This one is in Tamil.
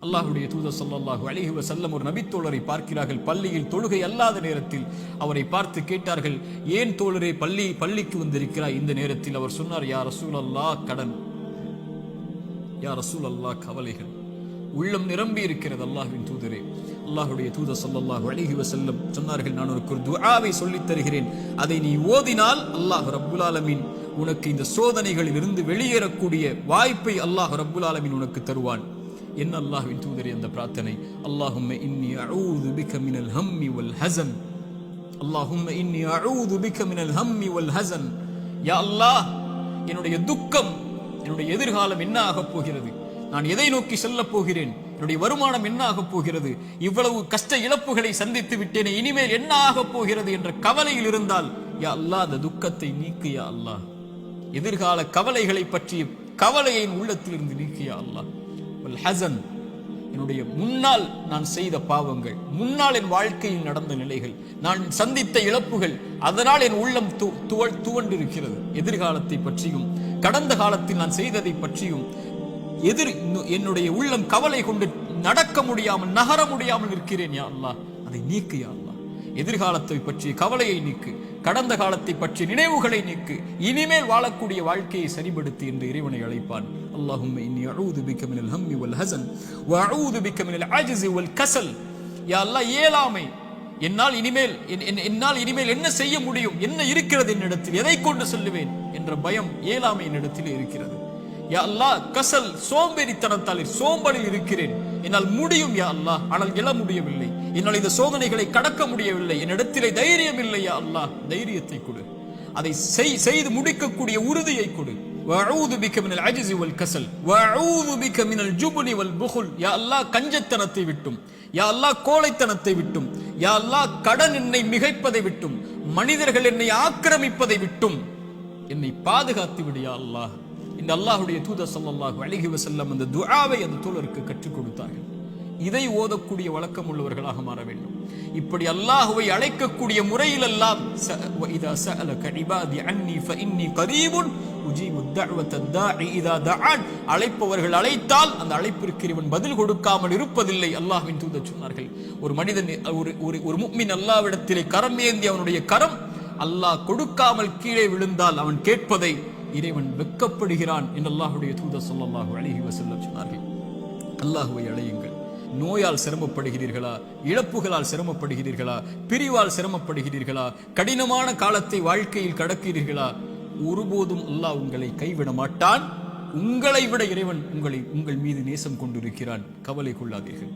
அல்லாஹ்வுடைய தூதர் ஸல்லல்லாஹு அலைஹி வஸல்லம் ஒரு நபித்தோழரை பார்க்கிறார்கள். பள்ளியில் தொழுகை அல்லாத நேரத்தில் அவரை பார்த்து கேட்டார்கள், ஏன் தோழரே பள்ளிக்கு வந்திருக்கிறாய் இந்த நேரத்தில்? அவர் சொன்னார், யா ரசூலல்லாஹ், கடன், யா ரசூலல்லாஹ், கவலைகள், உள்ளம் நிரம்பி இருக்கிறது அல்லாஹ்வின் தூதரே. அல்லாஹ்வுடைய தூதர் ஸல்லல்லாஹு அலைஹி வஸல்லம் சொன்னார்கள், நான் உனக்கு ஒரு துஆவை சொல்லித் தருகிறேன், அதை நீ ஓதினால் அல்லாஹ் ரப்புல் ஆலமீன் உனக்கு இந்த சோதனைகளில் இருந்து வெளியேறக்கூடிய வாய்ப்பை அல்லாஹ் ரப்புல் ஆலமீன் உனக்கு தருவான். என்ன அல்லாஹ்வின் தூதரே அந்த பிரார்த்தனை? அல்லாஹும்ம இன்னி அஊது பிக மினல் ஹம்மி வல் ஹஸன், அல்லாஹும்ம இன்னி அஊது பிக மினல் ஹம்மி வல் ஹஸன். யா அல்லாஹ், என்னுடைய துக்கம், என்னுடைய எதிர்காலம் என்ன ஆகப் போகிறது, நான் எதை நோக்கி செல்லப் போகிறேன், என்னுடைய வருமானம் என்ன ஆகப் போகிறது, இவ்வளவு கஷ்ட இழப்புகளை சந்தித்து விட்டேனே, இனிமேல் என்ன ஆகப் போகிறது என்ற கவலையில் இருந்தால், யா அல்லாஹ், அந்த துக்கத்தை நீக்கு யா அல்லாஹ். எதிர்கால கவலைகளை பற்றிய கவலையை உள்ளத்தில் இருந்து நீக்கு யா அல்லாஹ். ஹஸன், என்னுடைய முன்னால் நான் செய்த பாவங்கள், முன்னால் என் வாழ்க்கையில் நடந்த நிலைகள், நான் சந்தித்த இழப்புகள், அதனால் என் உள்ளம் துவண்டிருக்கிறது. எதிர்காலத்தை பற்றியும் கடந்த காலத்தில் நான் செய்ததை பற்றியும் என்னுடைய உள்ளம் கவலை கொண்டு நடக்க முடியாமல், நகர முடியாமல் இருக்கிறேன் யா அல்லாஹ். அதை நீக்கு யா அல்லாஹ். எதிர்காலத்தை பற்றிய கவலையை நீக்கு, கடந்த காலத்தை பற்றிய நினைவுகளை நீக்கு, இனிமேல் வாழக்கூடிய வாழ்க்கையை சரிபடுத்தி என்று இறைவனை அழைப்பான். அல்லாஹும்ம இன்னி அஊது பிக மினல் ஹம்மி வல் ஹஸன் வ அஊது பிக மினல் அஜ்ஸி வல் கஸல். யா அல்லாஹ், இயலாமை, என்னால் இனிமேல் என்ன செய்ய முடியும், என்ன இருக்கிறது என்னிடத்தில், எதை கொண்டு செல்லுவேன் என்ற பயம், இயலாமை என்னிடத்தில் இருக்கிறது. யா அல்லாஹ், கஸல், சோம்பேறித்தனத்தால் சோம்பலில் இருக்கிறேன், என்னால் முடியும் யா அல்லாஹ், ஆனால் எழ முடியவில்லை, என்னால் இந்த சோதனைகளை கடக்க முடியவில்லை, என்னிடத்திலே தைரியம் இல்லை யா அல்லாஹ், தைரியத்தை கொடு, அதை செய்து முடிக்கக்கூடிய உறுதியை கொடு. வஅஊது பிக மினல் அஜ்ஸி வல் கஸல் வஅஊது பிக மினல் ஜுப்னி வல் புகுல். யா அல்லாஹ், கஞ்சத்தனத்தை விட்டும், யா அல்லாஹ், கோழைத்தனத்தை விட்டும், யா அல்லாஹ், கடன் என்னை மிகைப்பதை விட்டும், மனிதர்கள் என்னை ஆக்கிரமிப்பதை விட்டும் என்னை பாதுகாத்து விடு யா அல்லாஹ். இந்த அல்லாஹ்வுடைய தூதர் ஸல்லல்லாஹு அலைஹி வஸல்லம் அந்த துஆவை அந்த தோழருக்கு கற்றுக் கொடுத்தார்கள். இதை ஓதக்கூடிய வழக்கம் உள்ளவர்களாக மாற வேண்டும். இப்படி அல்லாஹ்வை அழைக்கக்கூடிய முறையில் எல்லாம் இதா சஅலக இபாதி அன்னி ஃபஇன்னி கரீபுன் உஜீபு தஅவத தாஇ இதா தஆன். அழைப்பவர்கள் அழைத்தால் அந்த அழைப்பிற்கு இவன் பதில் கொடுக்காமல் இருப்பதில்லை. அல்லாஹ்வின் தூதர் சொன்னார்கள், ஒரு மனிதன், ஒரு முஃமின் அல்லாஹ்விடத்திலே கரம் ஏந்தி அவனுடைய கரம் அல்லாஹ் கொடுக்காமல் கீழே விழுந்தால் அவன் கேட்பதை இறைவன் வெட்கப்படுகிறான் என்று அல்லாஹ்வுடைய தூதர் ஸல்லல்லாஹு அலைஹி வஸல்லம் சொன்னார்கள். அல்லாஹ்வை அழையுங்கள். நோயால் சிரமப்படுகிறீர்களா, இழப்புகளால் சிரமப்படுகிறீர்களா, பிரிவால் சிரமப்படுகிறீர்களா, கடினமான காலத்தை வாழ்க்கையில் கடக்கிறீர்களா, ஒருபோதும் அல்லாஹ் உங்களை கைவிட மாட்டான். உங்களை விட இறைவன் உங்கள் மீது நேசம் கொண்டிருக்கிறான். கவலை கொள்ளாதீர்கள்.